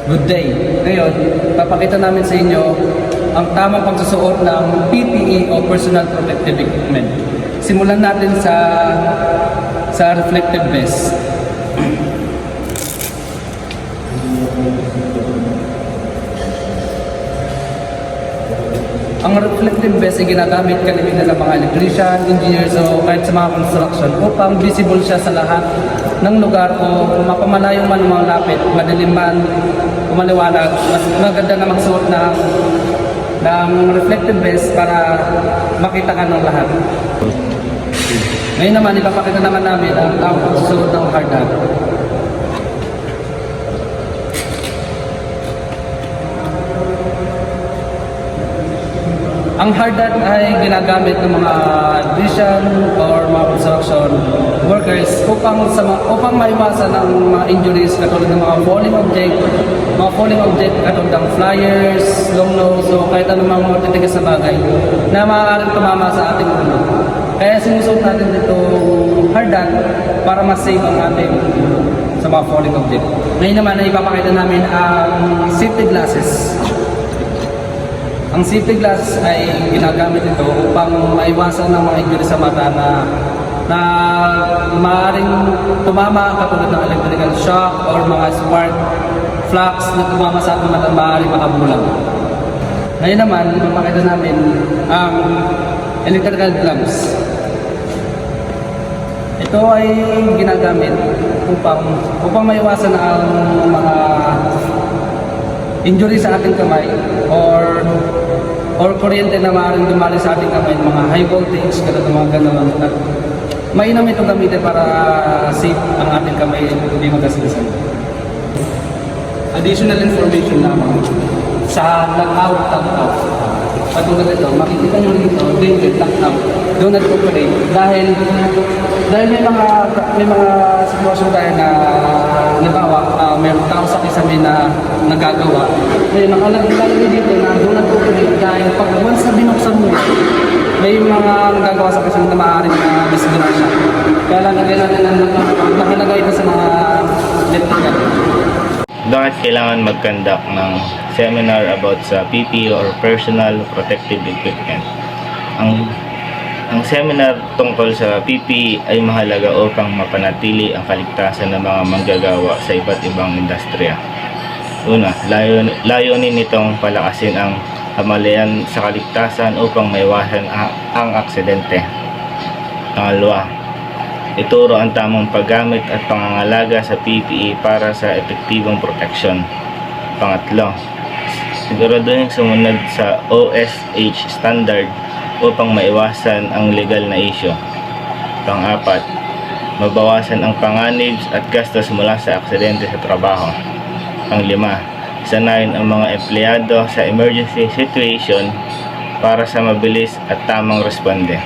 Good day! Ngayon, papakita namin sa inyo ang tamang pagsusuot ng PPE o Personal Protective Equipment. Simulan natin sa reflective vest. Ang reflective vest ay ginagamit kalimitan ng mga electrician, engineers o kahit sa mga construction upang visible siya sa lahat ng lugar o mapamalayo man o mga lapit, madilim man o maliwanag. Mas maganda na magsuot ng reflective vest para makita ka ng lahat. Ngayon naman, ipapakita naman namin ang tamang pagsusuot ng hard hat. Ang hard hat ay ginagamit ng mga electrician or mga construction workers upang maiwasan ang mga injuries katulad ng mga falling object katulad ng flyers, long nose o kahit anumang matitigas na bagay na maaaring tumama sa ating ulo. Kaya sinusuot natin dito hard hat para mas safe ang ating sa mga falling object. Ngayon naman ay ipapakita namin ang safety glasses. Ang safety glass ay ginagamit ito upang maiwasan ng mga injury sa mata na maaaring tumama katulad ng electrical shock or mga spark flux na tumama sa ating mata maaaring makabulag. Ngayon naman, ipapakita namin ang electrical gloves. Ito ay ginagamit upang maiwasan ang mga injury sa ating kamay or kuryente na maaaring dumali sa ating kamay, mga high voltage, mga gano'n. At mainam ito gamitin para safe ang ating kamay at hindi magkasigasan. Additional information lamang sa lockout, tag-out. Katulad ito, makikita nyo dito, danger, lockout. Do not operate. Dahil may mga sitwasyon tayo na mayroong tao sa kisame na nagagawa. Ngayon, nakalagay dito na do not operate dahil pag once na binuksan mo, may mga nagagawa sa kisame na maaaring na disgrasya. Kaya lagay natin ang nakalagay ito sa mga electrical. Bakit kailangan mag-conduct ng seminar about sa PPE or Personal Protective Equipment? Ang seminar tungkol sa PPE ay mahalaga upang mapanatili ang kaligtasan ng mga manggagawa sa iba't ibang industriya. Una, layunin nitong palakasin ang kamalayan sa kaligtasan upang maiwasan ang aksidente. Pangalawa, ituro ang tamang paggamit at pangangalaga sa PPE para sa epektibong proteksyon. Pangatlo, siguraduhin sumunod sa OSH standard upang maiwasan ang legal na issue. Pang-apat, mabawasan ang panganib at gastos mula sa aksidente sa trabaho. Pang-lima, sanayin ang mga empleyado sa emergency situation para sa mabilis at tamang responde.